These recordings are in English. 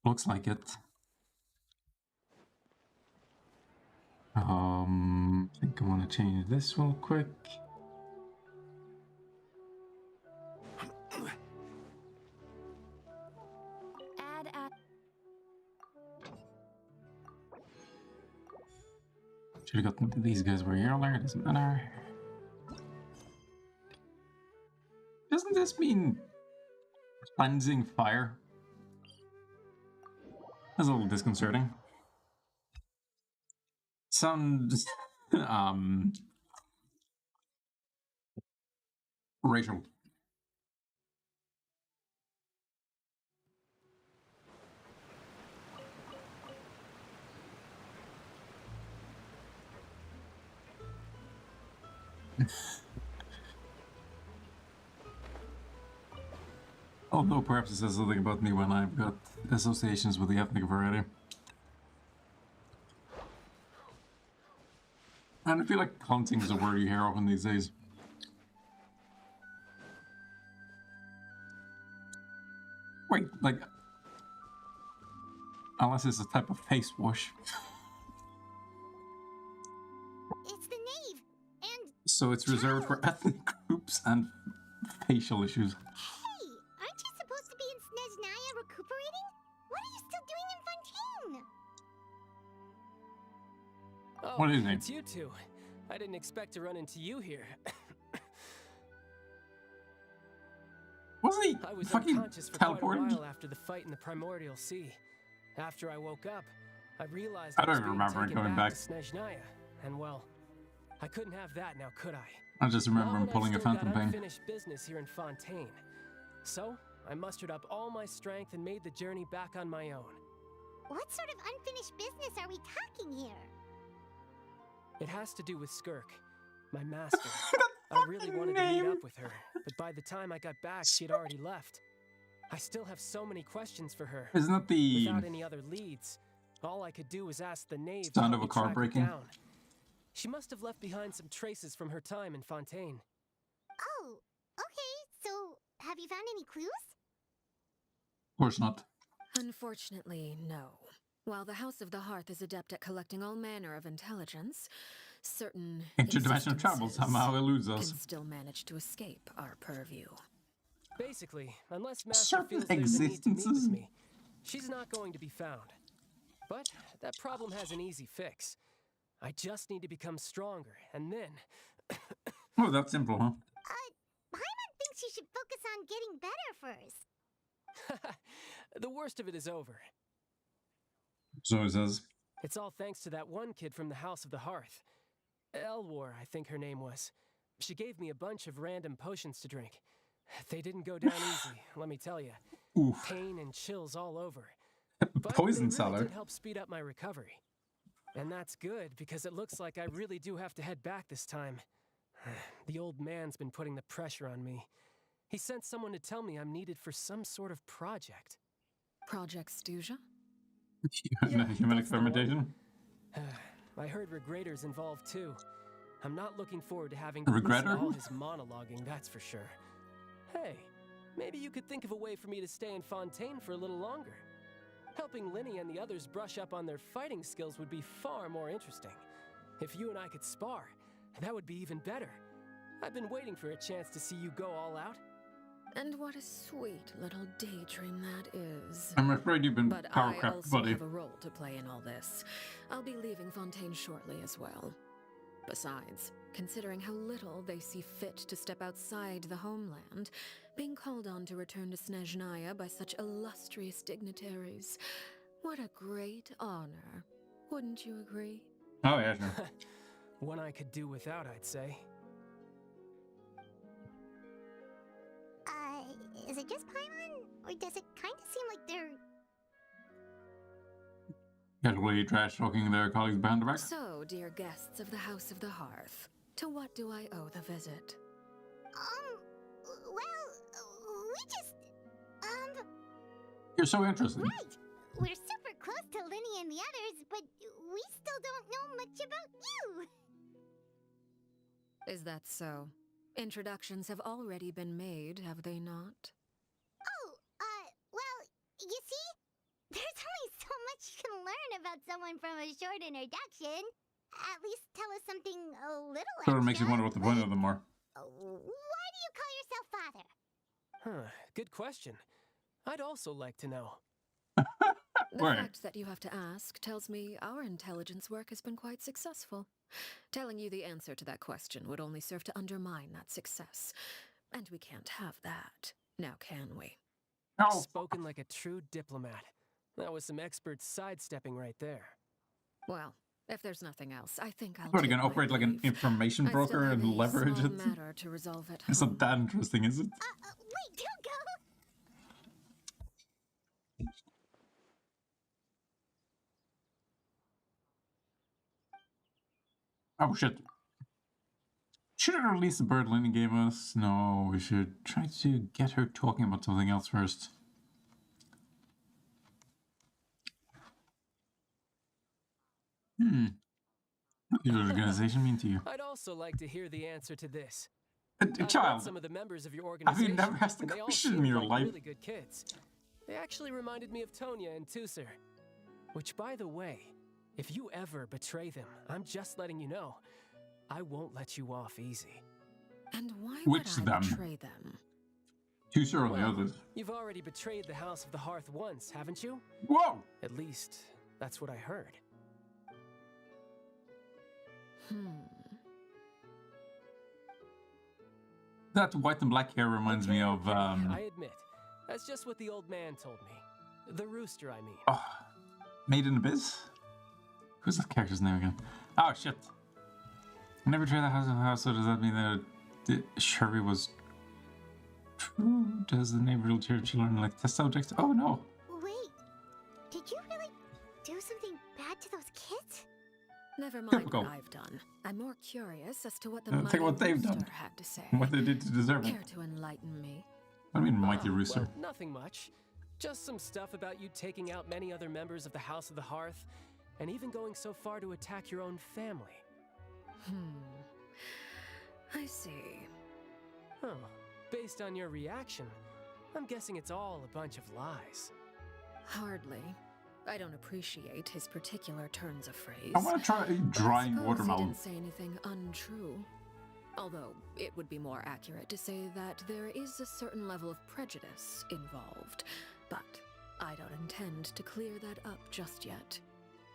Looks like it. I think I want to change this real quick. Should have gotten these guys were earlier, doesn't matter. Doesn't this mean cleansing fire? That's a little disconcerting. Sounds racial. Although perhaps it says something about me when I've got associations with the ethnic variety. And I feel like hunting is a word you hear often these days. Wait, like... Unless it's a type of face wash. It's the Knave, and... So it's reserved for ethnic groups and facial issues. Hey, aren't you supposed to be in Snezhnaya recuperating? What are you still doing in Fontaine? Oh, What is his name? It's you two. I didn't expect to run into you here. Wasn't he I was fucking unconscious for quite a teleported? while after the fight in the Primordial Sea. After I woke up, I realized I don't was even being remember it taken coming back. to Snezhnaya, and well, I couldn't have that now, could I? I just remember Mom him and I pulling a still phantom got pain. unfinished business here in Fontaine. So, I mustered up all my strength and made the journey back on my own. What sort of unfinished business are we talking here? It has to do with Skirk, my master. I really wanted to meet up with her, but by the time I got back, she had already left. I still have so many questions for her. Isn't that the Without any other leads, all I could do was ask the Knave sound to of help a me car track her breaking? down. She must have left behind some traces from her time in Fontaine. Oh, okay, so have you found any clues? Of course not. Unfortunately, no. While the House of the Hearth is adept at collecting all manner of intelligence, certain Interdimensional travel instances somehow eludes can us. still manage to escape our purview. Basically, unless Master Certain feels there's a need to meet existences. with me, she's not going to be found. But that problem has an easy fix. I just need to become stronger, and then... Oh, that's simple, huh? Paimon thinks you should focus on getting better first. The worst of it is over. So it says. It's all thanks to that one kid from the House of the Hearth. Elwar, I think her name was. She gave me a bunch of random potions to drink. They didn't go down easy, let me tell you. Oof. Pain and chills all over. But Poison they seller. really did help speed up my recovery. And that's good, because it looks like I really do have to head back this time. The old man's been putting the pressure on me. He sent someone to tell me I'm needed for some sort of project. Project Stuja? Yeah, Human that's the one. experimentation. I heard Regretter's involved too. I'm not looking forward to having to listen Regretter? to all his monologuing, that's for sure. Hey, maybe you could think of a way for me to stay in Fontaine for a little longer. Helping Linny and the others brush up on their fighting skills would be far more interesting. If you and I could spar, that would be even better. I've been waiting for a chance to see you go all out. And what a sweet little daydream that is. I'm afraid you've been But power I cracked, also buddy. have a role to play in all this. I'll be leaving Fontaine shortly as well. Besides, considering how little they see fit to step outside the homeland, being called on to return to Snezhnaya by such illustrious dignitaries, what a great honor. Wouldn't you agree? Oh, yeah, sure. One I could do without, I'd say. Is it just Paimon? Or does it kind of seem like they're... Casually trash talking their colleagues behind the back. So, dear guests of the House of the Hearth, to what do I owe the visit? Well, we just... You're so interested. Right! We're super close to Linny and the others, but we still don't know much about you! Is that so? Introductions have already been made, have they not? Oh, well, you see, there's about someone from a short introduction. At least tell us something a little Sort of extra. makes you wonder what the point of them are. Why do you call yourself father? Huh, good question. I'd also like to know. The Right. fact that you have to ask tells me our intelligence work has been quite successful. Telling you the answer to that question would only serve to undermine that success. And we can't have that, now can we? Oh, Spoken like a true diplomat. That was some expert sidestepping right there. Well, if there's nothing else, I think I'll what are you take gonna my operate like an leave. information I still broker have and a leverage small it? matter to resolve at It's home. not that interesting, is it? Wait, don't go. Oh shit. Should I release the bird Lenny gave us? No, we should try to get her talking about something else first. What does your organization mean to you? I'd also like to hear the answer to this. A I've met child, some of the members of your have organization. you never asked a and they all question in seemed your like life? really good kids. They actually reminded me of Tonya and Tusser. Which, by the way, if you ever betray them, I'm just letting you know, I won't let you off easy. And why Which would I them? betray them? Too surely, Well, others. you've already betrayed the House of the Hearth once, haven't you? Whoa! At least, that's what I heard. That white and black hair reminds me of, I admit, that's just what the old man told me. The rooster, I mean. oh, Made in Abyss? Who's that character's name again? Oh, shit. I never tried the house, so does that mean that Sherry was true? Does the neighborhood church learn like test subjects? Oh, no. Wait, did you really do something bad to those kids? Never mind Typical. what I've done. I'm more curious as to what the Think mighty what they've done. rooster had to say. What they did to deserve it. Care to enlighten me? What do you mean, Mighty Rooster? Well, nothing much. Just some stuff about you taking out many other members of the House of the Hearth, and even going so far to attack your own family. I see. Huh. Based on your reaction, I'm guessing it's all a bunch of lies. Hardly. I don't appreciate his particular turns of phrase. I want to try drying Suppose watermelon. He didn't say anything untrue. Although, it would be more accurate to say that there is a certain level of prejudice involved. But I don't intend to clear that up just yet.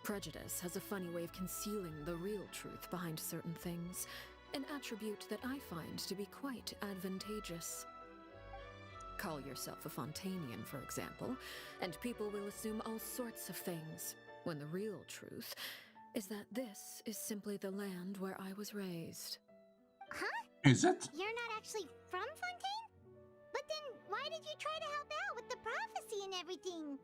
Prejudice has a funny way of concealing the real truth behind certain things, an attribute that I find to be quite advantageous. Call yourself a Fontainian, for example, and people will assume all sorts of things, when the real truth is that this is simply the land where I was raised. Huh? Is it? You're not actually from Fontaine? But then why did you try to help out with the prophecy and everything?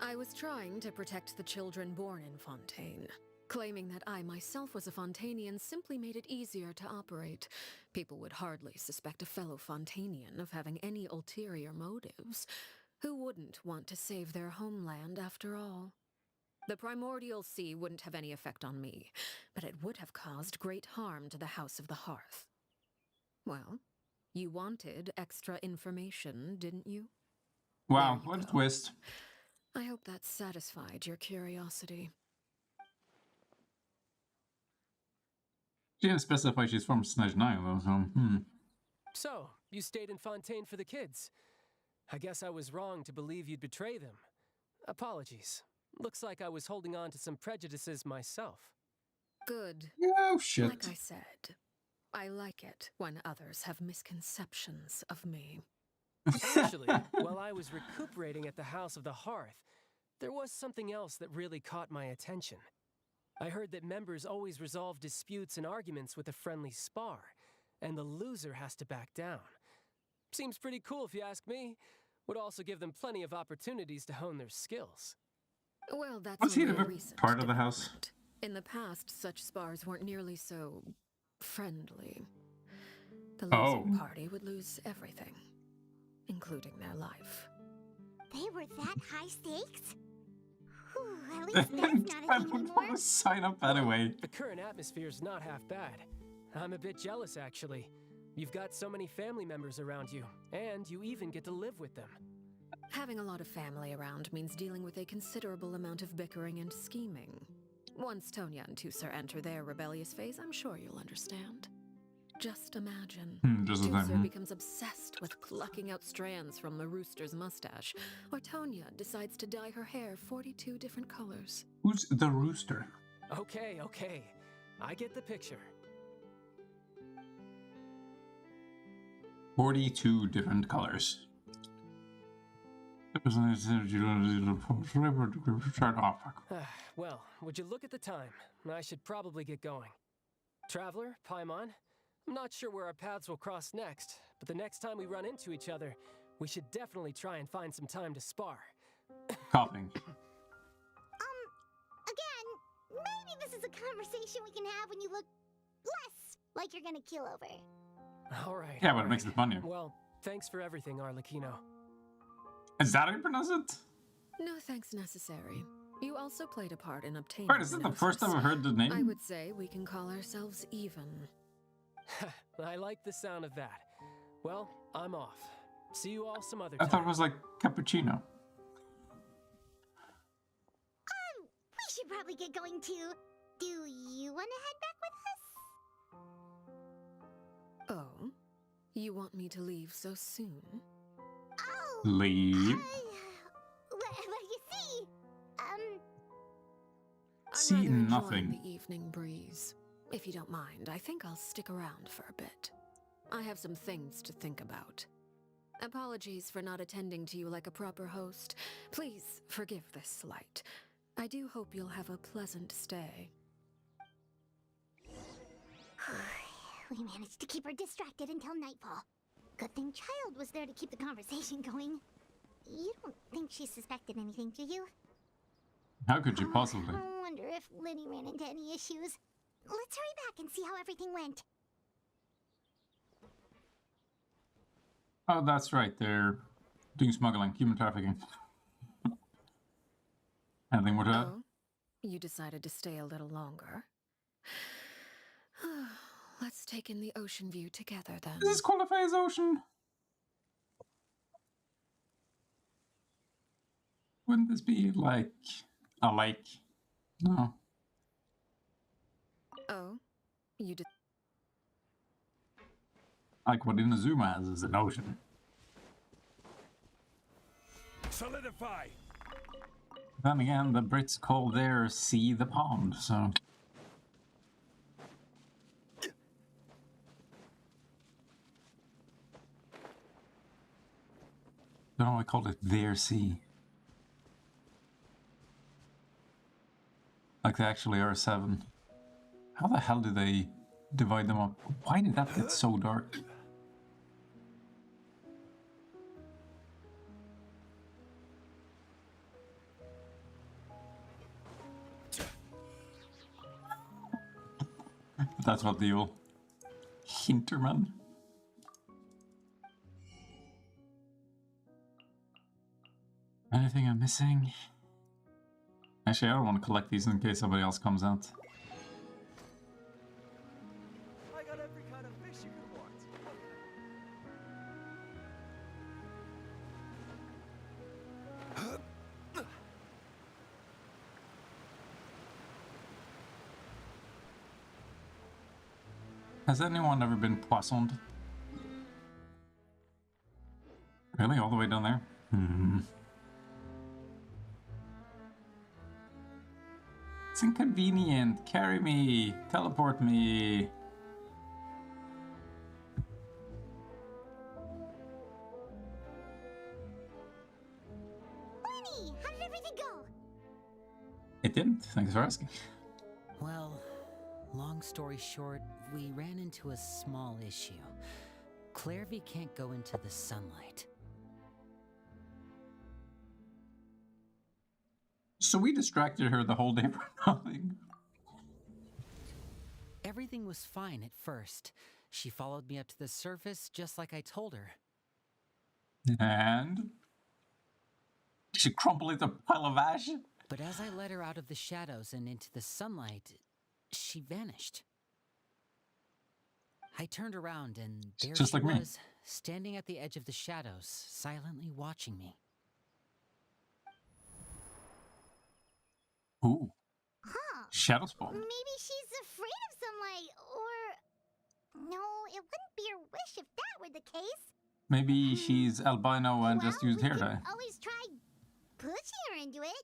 I was trying to protect the children born in Fontaine. Claiming that I myself was a Fontainian simply made it easier to operate. People would hardly suspect a fellow Fontainian of having any ulterior motives. Who wouldn't want to save their homeland after all? The primordial sea wouldn't have any effect on me, but it would have caused great harm to the House of the Hearth. Well, you wanted extra information, didn't you? Wow, There you what a go. twist. I hope that satisfied your curiosity. She didn't specify she's from Snezhnaya, though, so, So, you stayed in Fontaine for the kids. I guess I was wrong to believe you'd betray them. Apologies. Looks like I was holding on to some prejudices myself. Good. Oh, shit. Like I said, I like it when others have misconceptions of me. Actually, while I was recuperating at the House of the Hearth, there was something else that really caught my attention. I heard that members always resolve disputes and arguments with a friendly spar, and the loser has to back down. Seems pretty cool if you ask me. Would also give them plenty of opportunities to hone their skills. Well, that's Was he only a ever recent part of the house? development. In the past, such spars weren't nearly so friendly. The losing party would lose everything, including their life. They were that high stakes? Whew, at least that's not I a thing would anymore. want to sign up anyway. The current atmosphere's not half bad. I'm a bit jealous, actually. You've got so many family members around you, and you even get to live with them. Having a lot of family around means dealing with a considerable amount of bickering and scheming. Once Tonya and Tusser enter their rebellious phase, I'm sure you'll understand. Just imagine. Just Tusser becomes obsessed with plucking out strands from the rooster's mustache, or Tonya decides to dye her hair 42 different colors. Who's the rooster? Okay, okay. I get the picture. 42 different colors. Well, would you look at the time? I should probably get going. Traveler, Paimon, I'm not sure where our paths will cross next, but the next time we run into each other, we should definitely try and find some time to spar. Coughing. Again, maybe this is a conversation we can have when you look less like you're gonna kill over. All right. Yeah, but it makes it funnier. Well, thanks for everything, Arlecchino. Is that how you pronounce it? No thanks necessary. You also played a part in obtaining. Wait, is this the first time I've heard the name? I would say we can call ourselves even. I like the sound of that. Well, I'm off. See you all some other I time. thought it was like cappuccino. We should probably get going too. Do you want to head back with us? Oh? You want me to leave so soon? Oh! Leave. Well, you see, See I'm rather nothing. enjoying the evening breeze. If you don't mind, I think I'll stick around for a bit. I have some things to think about. Apologies for not attending to you like a proper host. Please forgive this slight. I do hope you'll have a pleasant stay. we managed to keep her distracted until nightfall. Good thing Child was there to keep the conversation going. You don't think she suspected anything, do you? How could you possibly? I wonder if Liddy ran into any issues. Let's hurry back and see how everything went. Oh, that's right. They're doing smuggling, human trafficking. Anything more to add? Oh? You decided to stay a little longer? Let's take in the ocean view together then. Does this qualify as ocean? Wouldn't this be like a lake? No. Oh? You did. Like what Inazuma has is an ocean. Solidify! Then again, the Brits call their sea the pond, so... Don't know why I called it their sea. Like they actually are 7. How the hell do they divide them up? Why did that get so dark? That's what the old Hinterman. Anything I'm missing? Actually, I don't want to collect these in case somebody else comes out. I got every kind of fish you could want. Has anyone ever been poissoned? Really? All the way down there? Hmm. It's inconvenient. Carry me. Teleport me. Lenny, how did everything go? It didn't. Thanks for asking. Well, long story short, we ran into a small issue. Clairvy can't go into the sunlight. So we distracted her the whole day for nothing. Everything was fine at first. She followed me up to the surface just like I told her. And she crumpled into a pile of ash. But as I led her out of the shadows and into the sunlight, she vanished. I turned around and there Just she like me. was, standing at the edge of the shadows, silently watching me. Ooh, Huh. shadow spawn. Maybe she's afraid of sunlight, or... No, it wouldn't be her wish if that were the case. Maybe she's albino and just used we hair could dye. always try pushing her into it.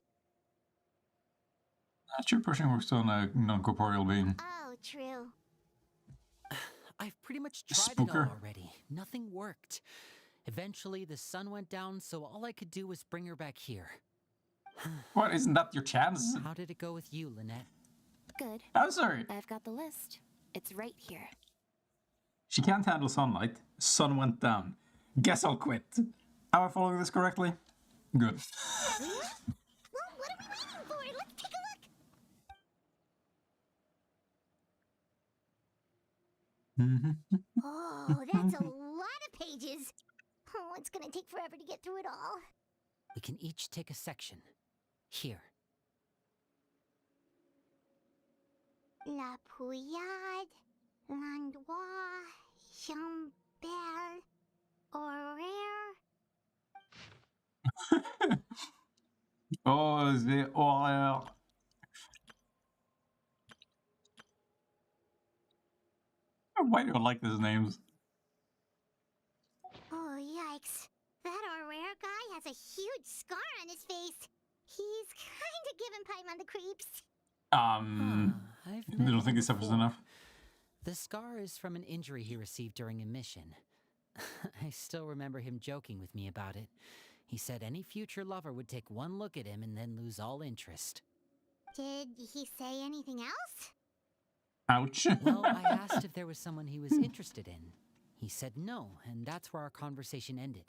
Not sure pushing works on a non-corporeal being. Oh, true. I've pretty much tried it all Spooker. already. Nothing worked. Eventually, the sun went down, so all I could do was bring her back here. What, isn't that your chance? How did it go with you, Lynette? Good. I'm sorry. I've got the list. It's right here. She can't handle sunlight. Sun went down. Guess I'll quit. Am I following this correctly? Good. Well, what are we waiting for? Let's take a look. Oh, that's a lot of pages. Oh, it's gonna take forever to get through it all. We can each take a section. Here. La Pouillade, l'endroit, Chambel, horaire. Oh, the horror. Why do I like these names? Oh, yikes. That horaire guy has a huge scar on his face. He's kind of giving Paimon the creeps. I've You met don't him think he suffers before. enough? The scar is from an injury he received during a mission. I still remember him joking with me about it. He said any future lover would take one look at him and then lose all interest. Did he say anything else? Ouch. Well, I asked if there was someone he was interested in. He said no, and that's where our conversation ended.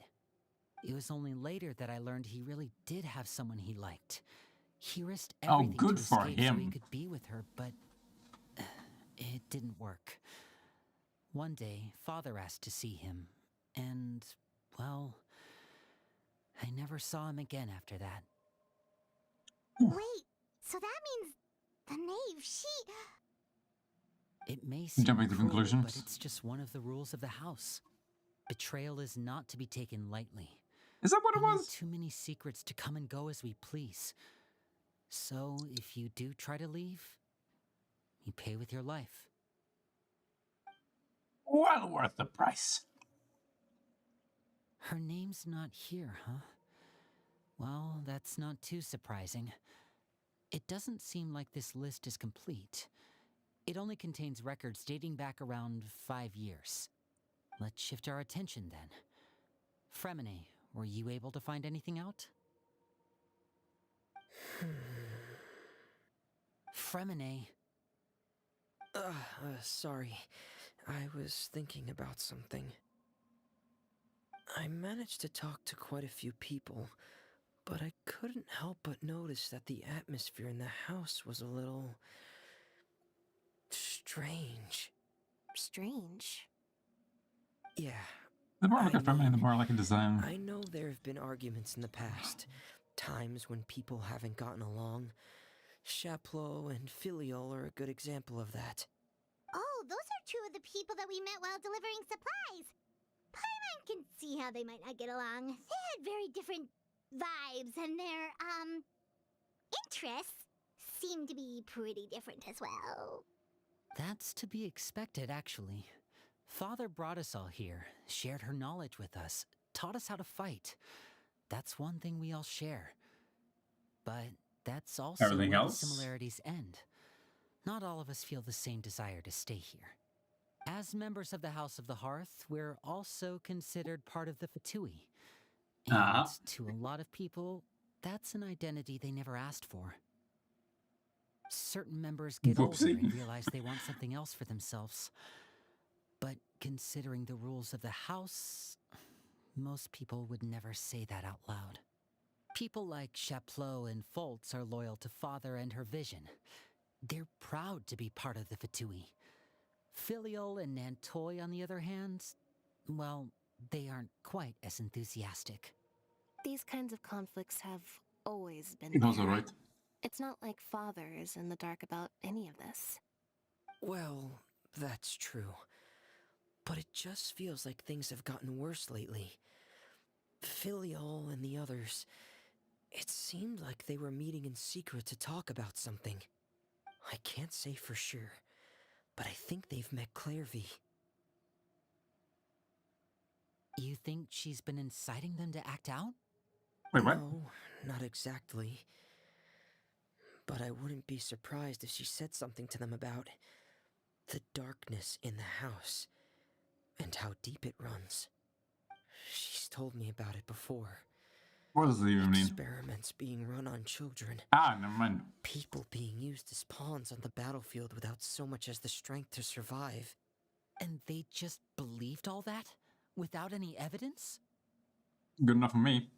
It was only later that I learned he really did have someone he liked. He risked everything good to for escape so he him. could be with her, but it didn't work. One day, Father asked to see him, and, well, I never saw him again after that. Wait, so that means the knave, she... It may seem Jumping to cruel, conclusions. but it's just one of the rules of the house. Betrayal is not to be taken lightly. Is that what it We know was? too many secrets to come and go as we please. So, if you do try to leave, you pay with your life. Well worth the price. Her name's not here, huh? Well, that's not too surprising. It doesn't seem like this list is complete. It only contains records dating back around 5 years. Let's shift our attention then. Fremine, were you able to find anything out? Fremine. Sorry. I was thinking about something. I managed to talk to quite a few people, but I couldn't help but notice that the atmosphere in the house was a little... strange. Strange. Yeah, The more I look I at Fremine, the mean, more I like a design. I know there have been arguments in the past, times when people haven't gotten along. Chaplot and Filial are a good example of that. Oh, those are two of the people that we met while delivering supplies. Paimon can see how they might not get along. They had very different vibes, and their, interests seem to be pretty different as well. That's to be expected, actually. Father brought us all here, shared her knowledge with us, taught us how to fight. That's one thing we all share. But that's also Everything where else? the similarities end. Not all of us feel the same desire to stay here. As members of the House of the Hearth, we're also considered part of the Fatui. And Ah. to a lot of people, that's an identity they never asked for. Certain members get older Whoopsie. and realize they want something else for themselves. But considering the rules of the house, most people would never say that out loud. People like Chaplot and Foltz are loyal to Father and her vision. They're proud to be part of the Fatui. Filial and Nantoy, on the other hand, well, they aren't quite as enthusiastic. These kinds of conflicts have always been It was there. alright. It's not like Father is in the dark about any of this. Well, that's true. But it just feels like things have gotten worse lately. Filial and the others, It seemed like they were meeting in secret to talk about something. I can't say for sure, but I think they've met Clairvy. You think she's been inciting them to act out? Wait, what? No, not exactly. But I wouldn't be surprised if she said something to them about the darkness in the house and how deep it runs. She's told me about it before. What does it even mean? Experiments being run on children. Ah, never mind. People being used as pawns on the battlefield without so much as the strength to survive. And they just believed all that? Without any evidence? Good enough for me.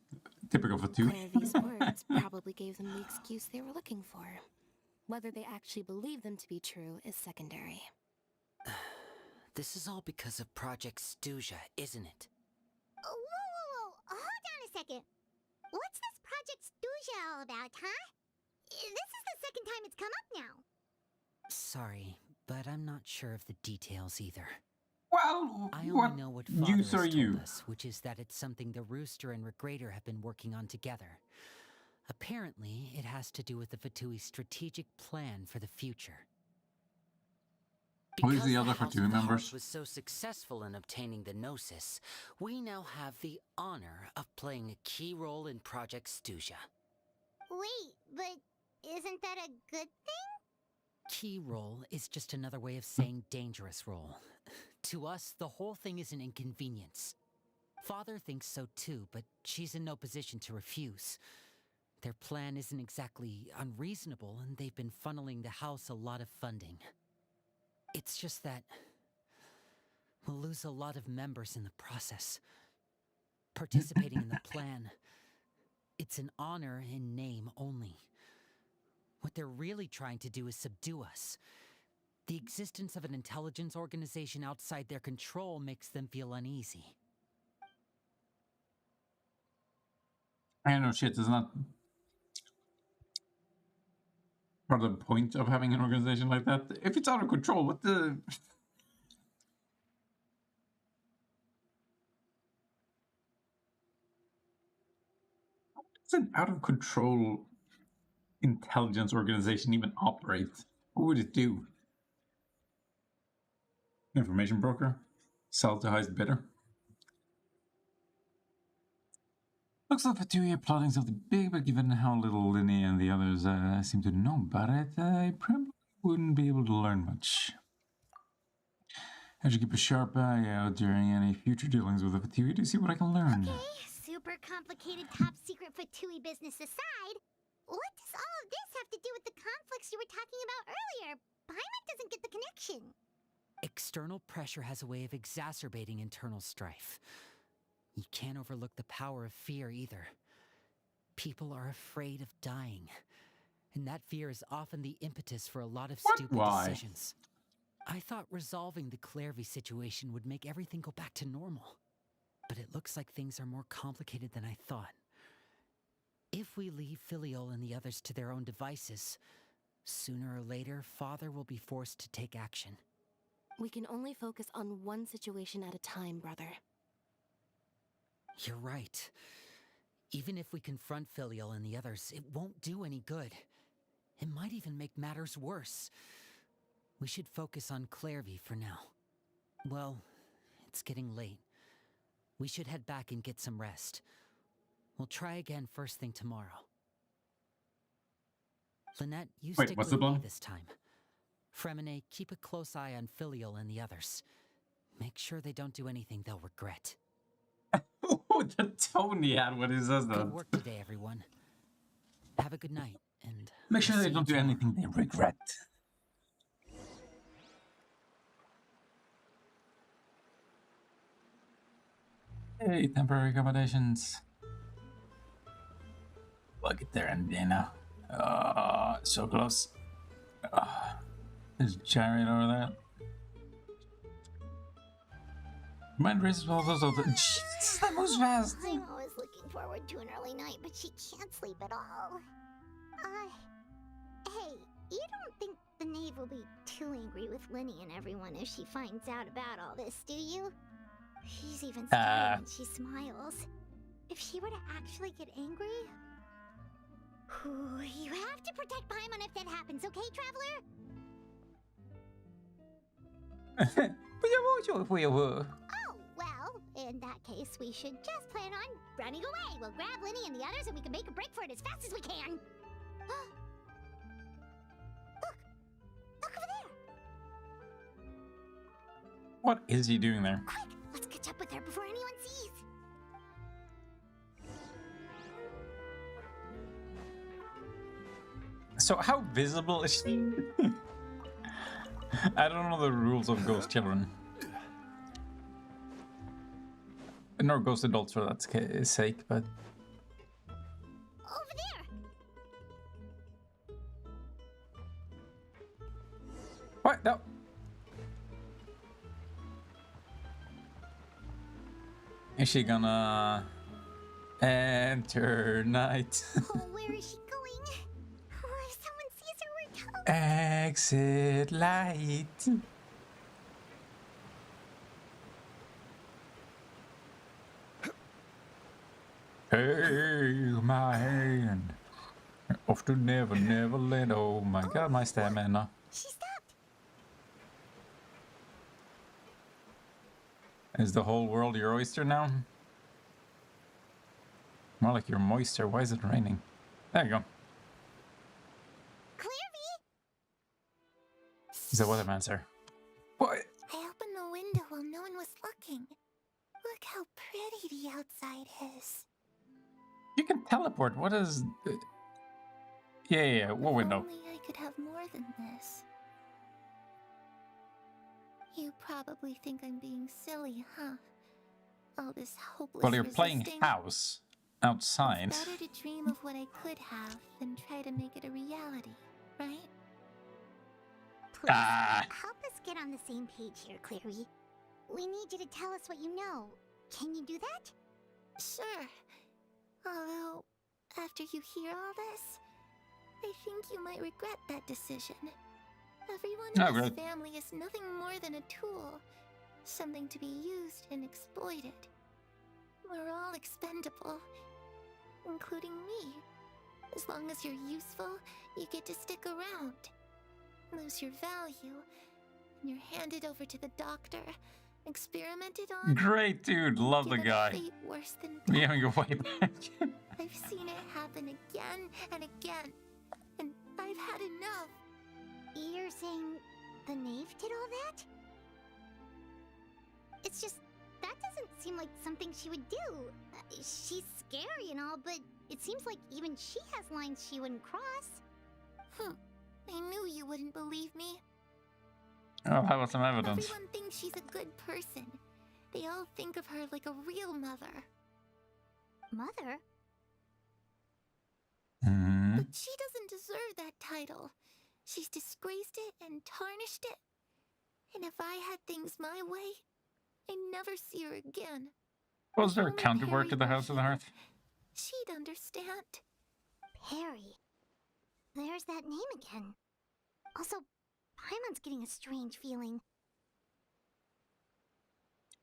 Typical for two. Clairvy's words probably gave them the excuse they were looking for. Whether they actually believe them to be true is secondary. This is all because of Project Stuja, isn't it? Whoa. Hold on a second. What's this Project Stuja all about, huh? This is the second time it's come up now. Sorry, but I'm not sure of the details either. Well, I what only know what Father use has are told you? us, which is that it's something the Rooster and Regrator have been working on together. Apparently, it has to do with the Fatui's strategic plan for the future. Who's the other House Fatui of the members? Heart was so successful in obtaining the Gnosis, we now have the honor of playing a key role in Project Stuja. Wait, but isn't that a good thing? Key role is just another way of saying dangerous role. To us, the whole thing is an inconvenience. Father thinks so too, but she's in no position to refuse. Their plan isn't exactly unreasonable, and they've been funneling the house a lot of funding. It's just that we'll lose a lot of members in the process. Participating in the plan, it's an honor in name only. What they're really trying to do is subdue us. The existence of an intelligence organization outside their control makes them feel uneasy. I know shit is not part of the point of having an organization like that. If it's out of control, what the... Does an out of control intelligence organization even operate? What would it do? Information broker? Sell to highest bidder? Looks like Fatui are plotting something big, but given how little Linny and the others seem to know about it, I probably wouldn't be able to learn much. I should keep a sharp eye out during any future dealings with the Fatui to see what I can learn. Okay, super complicated top secret Fatui business aside, what does all of this have to do with the conflicts you were talking about earlier? Paimon doesn't get the connection. External pressure has a way of exacerbating internal strife. You can't overlook the power of fear either. People are afraid of dying, and that fear is often the impetus for a lot of stupid decisions. I thought resolving the Clairvy situation would make everything go back to normal, but it looks like things are more complicated than I thought. If we leave Filial and the others to their own devices, sooner or later, Father will be forced to take action. We can only focus on one situation at a time, brother. You're right. Even if we confront Filial and the others, it won't do any good. It might even make matters worse. We should focus on Clairvy for now. Well, it's getting late. We should head back and get some rest. We'll try again first thing tomorrow. Lynette, you stick with me this time. Fremine, keep a close eye on Filial and the others. Make sure they don't do anything they'll regret. Oh, the tone he had when he says that. Good work today, everyone. Have a good night, and make sure they don't do anything they regret. Hey, temporary accommodations. We'll get there any day now. So close. There's a chariot over there. Mind races also so the Jesus, that moves fast. I'm always looking forward to an early night, but she can't sleep at all. Hey, you don't think the knave will be too angry with Linny and everyone if she finds out about all this, do you? She's even scary when she smiles. If she were to actually get angry, You have to protect Paimon if that happens, okay, Traveler? Oh, well, in that case, we should just plan on running away. We'll grab Linny and the others and we can make a break for it as fast as we can. Look! Look over there! What is he doing there? Quick! Let's catch up with her before anyone sees! So how visible is she? I don't know the rules of ghost children. Nor ghost adults for that sake, but... Over there! What? No. Is she gonna enter night? Oh, where is she going? Oh, if someone sees her, we're toast. Exit light. Take my hand. Off to never, never let. Oh my god, my stamina. She stopped. Is the whole world your oyster now? More like your moisture. Why is it raining? There you go. Clearly. Is that what I'm answer? What? I opened the window while no one was looking. Look how pretty the outside is. You can teleport. What is... Yeah. What window? Only I could have more than this. You probably think I'm being silly, huh? All this hopeless Well, you're playing resisting. house outside. It's better to dream of what I could have than try to make it a reality, right? Please, help us get on the same page here, Clary. We need you to tell us what you know. Can you do that? Sure. Although, after you hear all this, I think you might regret that decision. Everyone in this family is nothing more than a tool. Something to be used and exploited. We're all expendable. Including me. As long as you're useful, you get to stick around. Lose your value, and you're handed over to the doctor, experimented on. Great dude, love the given a guy. fate worse than We death. having your way back. I've seen it happen again and again, and I've had enough. You're saying the knave did all that? It's just, that doesn't seem like something she would do. She's scary and all, but it seems like even she has lines she wouldn't cross. I knew you wouldn't believe me. Oh, how about some evidence? Everyone thinks she's a good person. They all think of her like a real mother. Mother? Hmm. But she doesn't deserve that title. She's disgraced it and tarnished it. And if I had things my way, I'd never see her again. Was there a Only counterpart to Perry the were House of the here. Hearth? She'd understand. Perry. There's that name again. Also, Paimon's getting a strange feeling.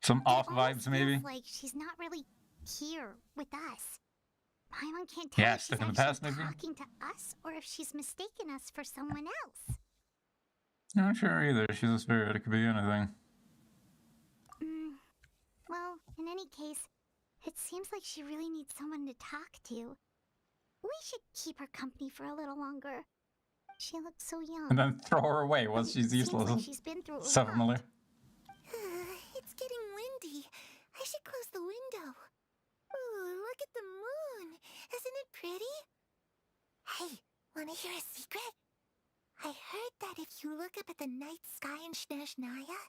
Some off It almost vibes, maybe? feels like she's not really here with us. Paimon can't tell Yeah, if she's stuck in the actually past, maybe? talking to us or if she's mistaken us for someone else. Not sure either. She's a spirit. It could be anything. Well, in any case, it seems like she really needs someone to talk to. We should keep her company for a little longer. She looks so young. And then throw her away once she's Seems useless. like she's been through a So lot. familiar. It's getting windy. I should close the window. Ooh, look at the moon. Isn't it pretty? Hey, wanna hear a secret? I heard that if you look up at the night sky in Snezhnaya,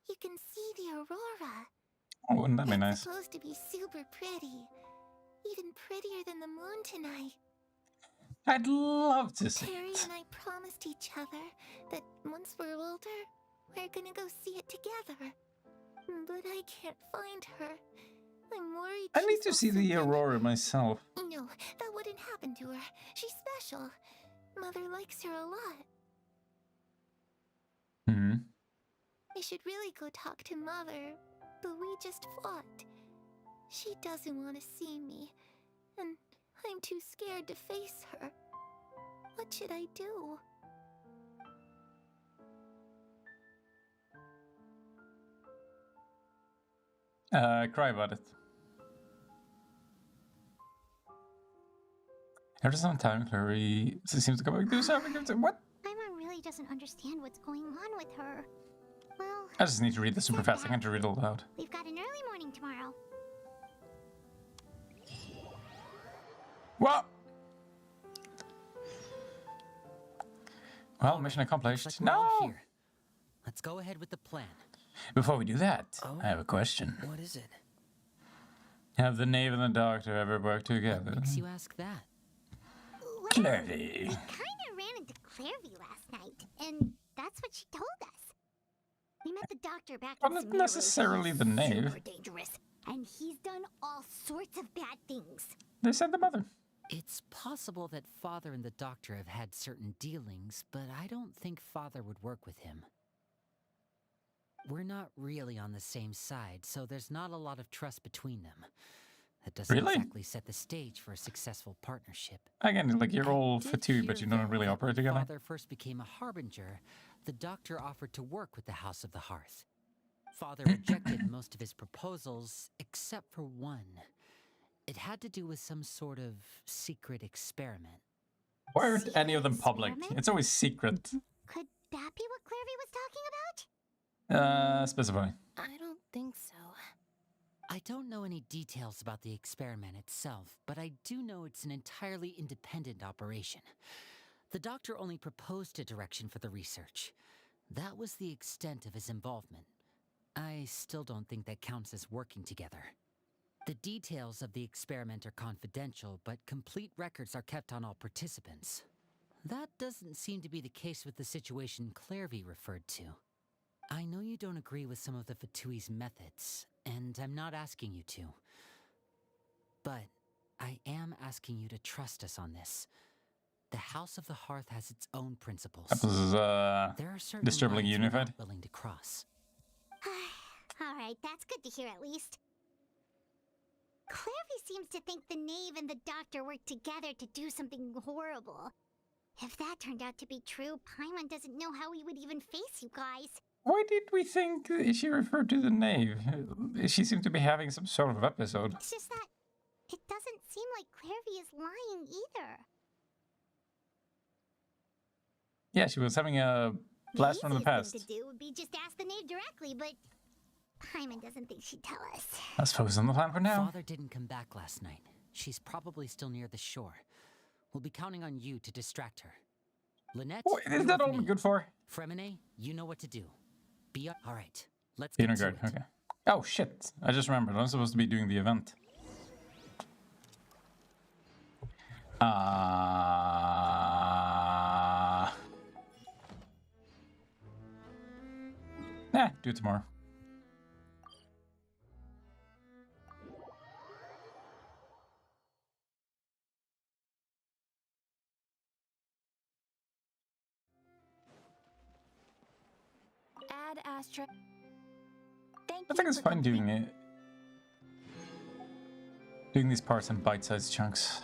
you can see the aurora. Oh, wouldn't that be It's nice? supposed to be super pretty. Even prettier than the moon tonight. I'd love to see Perry it. and I promised each other that once we're older, we're gonna go see it together. But I can't find her. I'm worried I need she's to see also the gonna- aurora myself. No, that wouldn't happen to her. She's special. Mother likes her a lot. Hmm. I should really go talk to Mother, but we just fought. She doesn't want to see me, and I'm too scared to face her. What should I do? Cry about it. Every time Clary seems to come back to something. What? Paimon really doesn't understand what's going on with her. Well, I just need to read this super fast. I can't read it aloud. we've got an early morning tomorrow. What? Well, mission accomplished. Looks like we're all No! here. Let's go ahead with the plan. Before we do that, Oh? I have a question. What is it? Have the knave and the doctor ever worked together? Makes you ask that? Well, Clary. we kinda ran into Clairvy last night, and that's what she told us. We met the doctor back Well, in not Sumeru. necessarily He's the knave. super dangerous, and he's done all sorts of bad things. They said the mother. It's possible that Father and the Doctor have had certain dealings, but I don't think Father would work with him. We're not really on the same side, so there's not a lot of trust between them. That doesn't Really? exactly set the stage for a successful partnership. Again, like you're I all did fatigued, but hear, you don't though, really that operate when together. Father first became a harbinger, the Doctor offered to work with the House of the Hearth. Father rejected most of his proposals, except for one. It had to do with some sort of secret experiment. Why aren't any of them public? Experiment? It's always secret. Could that be what Clairvy was talking about? Specify. I don't think so. I don't know any details about the experiment itself, but I do know it's an entirely independent operation. The Doctor only proposed a direction for the research. That was the extent of his involvement. I still don't think that counts as working together. The details of the experiment are confidential, but complete records are kept on all participants. That doesn't seem to be the case with the situation Clairvy referred to. I know you don't agree with some of the Fatui's methods, and I'm not asking you to. But I am asking you to trust us on this. The House of the Hearth has its own principles. That was There are certain disturbingly lines we're unified. not willing to cross. Alright, that's good to hear at least. Clairvy seems to think the knave and the doctor worked together to do something horrible. If that turned out to be true, Paimon doesn't know how he would even face you guys. Why did we think she referred to the knave? She seemed to be having some sort of episode. It's just that it doesn't seem like Clairvy is lying either. Yeah, she was having a blast from the past. The easiest thing to do would be just ask the knave directly, but Paimon doesn't think she'd tell us. Let's focus on the plan for now. Father didn't come back last night. She's probably still near the shore. We'll be counting on you to distract her. Lynette, Oh, is you're that with all we're me. good for? Fremine, you know what to do. Be all right. Let's Be get on to guard. it. Okay. Oh shit! I just remembered. I'm supposed to be doing the event. Do it tomorrow. Add Astra. Thank I think you it's for fine doing it. Doing these parts in bite-sized chunks.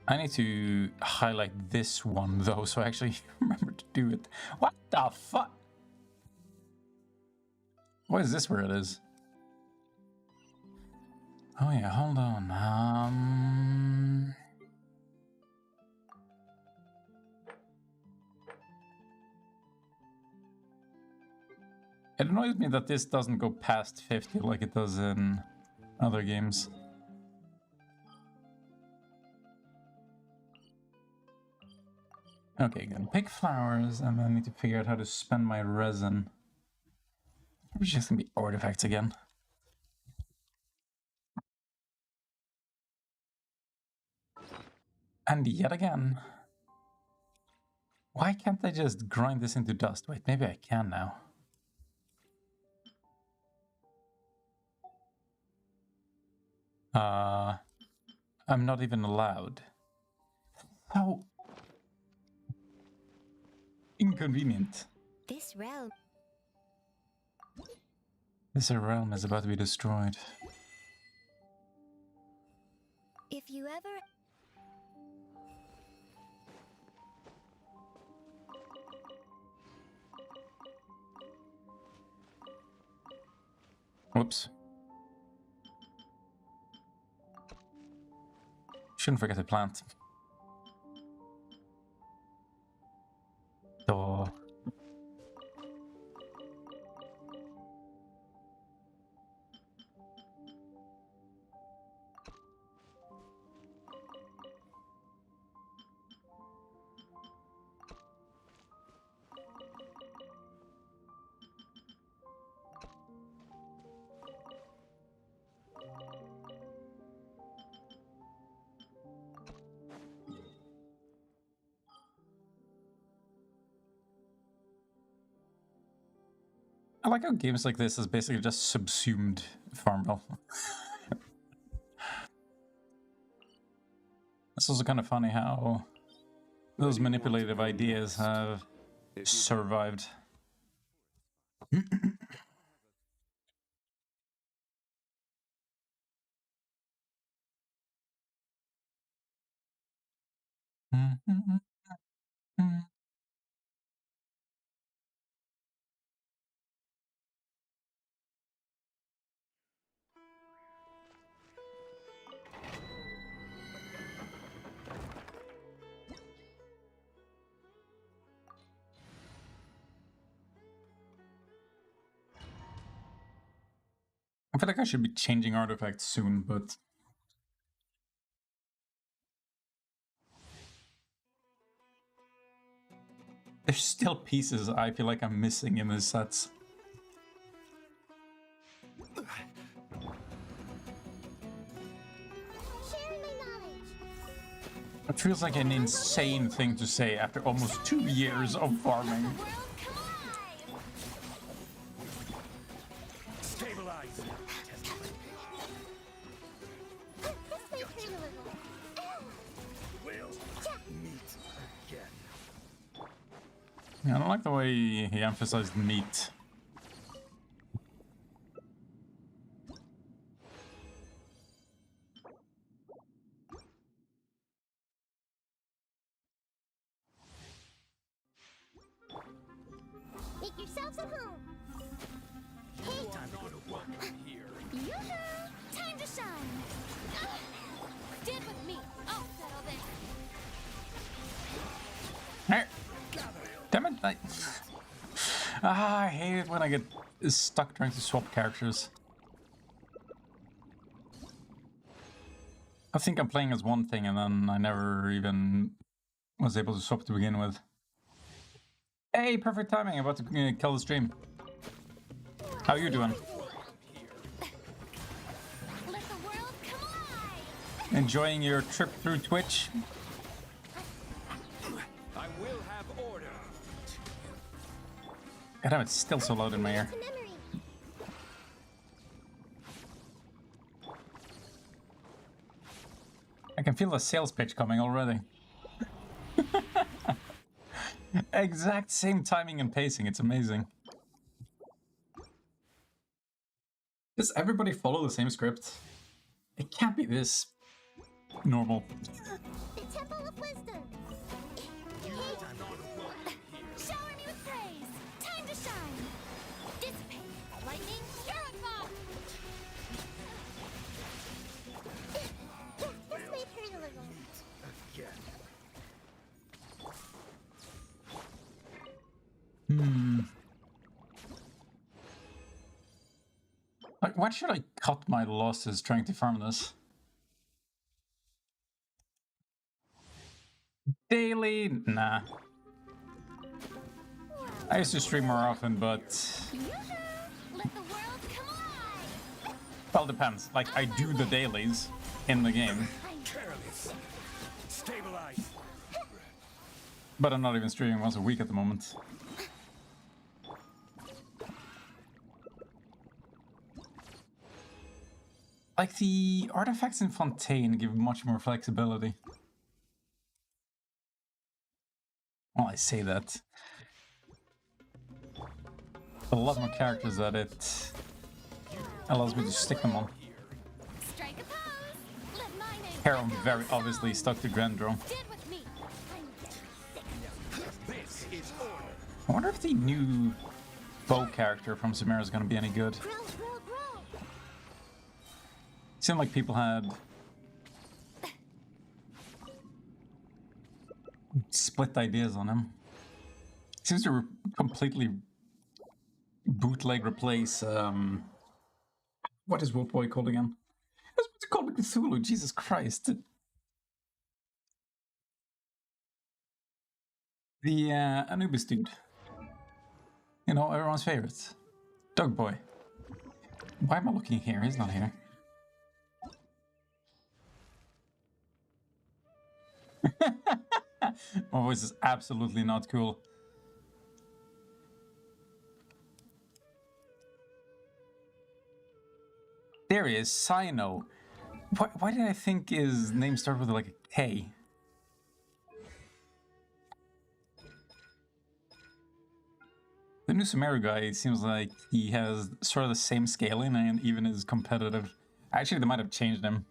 I need to highlight this one though, so I actually remember to do it. What the fuck? What is this where it is? Oh yeah, hold on. It annoys me that this doesn't go past 50 like it does in other games. Okay, gonna pick flowers, and then I need to figure out how to spend my resin. It's just gonna be artifacts again. And yet again. Why can't I just grind this into dust? Wait, maybe I can now. I'm not even allowed. How inconvenient. This realm. This realm is about to be destroyed. If you ever... Whoops. Shouldn't forget to plant. Duh. I like how games like this is basically just subsumed Farmville. It's also kind of funny how those manipulative ideas have survived. I feel like I should be changing artifacts soon, but there's still pieces I feel like I'm missing in these sets. Sharing my knowledge. It feels like an insane thing to say after almost 2 years of farming. World, come alive! Stabilize. This may hurt a little. We'll meet again. Yeah, I don't like the way he emphasized meat. Make yourselves at home. Hey, Time to go to work here. yoo-hoo! Time to shine. Stand with me. I'll settle this. Hey. Damn it! I hate it when I get stuck trying to swap characters. I think I'm playing as one thing and then I never even was able to swap to begin with. Hey, perfect timing! I'm about to kill the stream. How you doing? Let the world come alive. Enjoying your trip through Twitch? I will have order. God damn, it's still so loud in my ear. To memory. I can feel the sales pitch coming already. Exact same timing and pacing, it's amazing. Does everybody follow the same script? It can't be this normal. The Temple of Wisdom. Shower me with praise. Time to shine. Dissipate. Lightning, purify. This may hurt a little. Again. Like, why should I cut my losses trying to farm this? Daily? Nah. I used to stream more often, but... Let the world come alive. Well, depends. Like, I do the dailies in the game, Careless. Stabilize. but I'm not even streaming once a week at the moment. Like, the artifacts in Fontaine give much more flexibility. Well, I say that. A lot more characters that it allows me to stick them on. Strike a pose. Let my name Harold very obviously stuck to Grendro. This is order. I wonder if the new bow character from Sumeru is going to be any good. Seemed like people had split ideas on him. Seems to completely bootleg replace what is Wolf Boy called again? I was supposed to call him Cthulhu, Jesus Christ. The Anubis dude. You know, everyone's favorite. Dog Boy. Why am I looking here? He's not here. My voice is absolutely not cool. There he is, Sino. Why did I think his name started with like a K? The new Sumeru guy seems like he has sort of the same scaling and even is competitive. Actually, they might have changed him.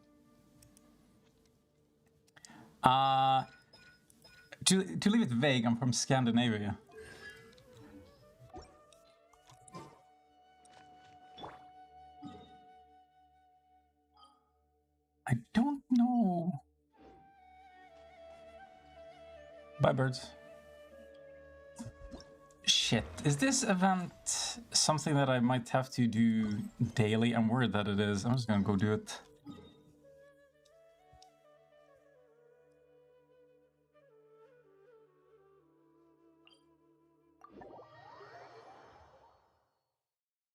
To leave it vague, I'm from Scandinavia. I don't know. Bye, birds. Shit, is this event something that I might have to do daily? I'm worried that it is. I'm just gonna go do it.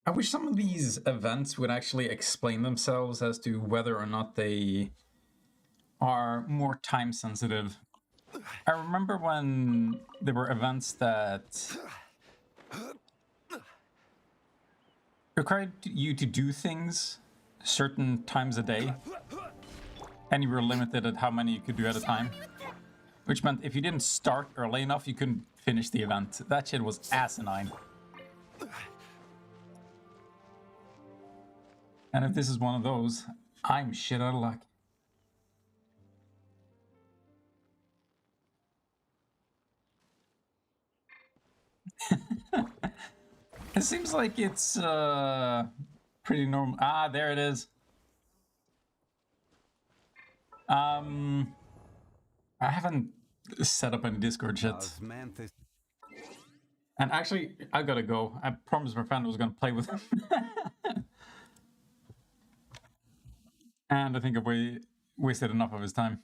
I wish some of these events would actually explain themselves as to whether or not they are more time sensitive. I remember when there were events that required you to do things certain times a day, and you were limited at how many you could do at a time. Which meant if you didn't start early enough, you couldn't finish the event. That shit was asinine. And if this is one of those, I'm shit out of luck. It seems like it's pretty normal. Ah, there it is. I haven't set up any Discord shit. And actually, I gotta go. I promised my friend I was gonna play with him. And I think I've wasted enough of his time.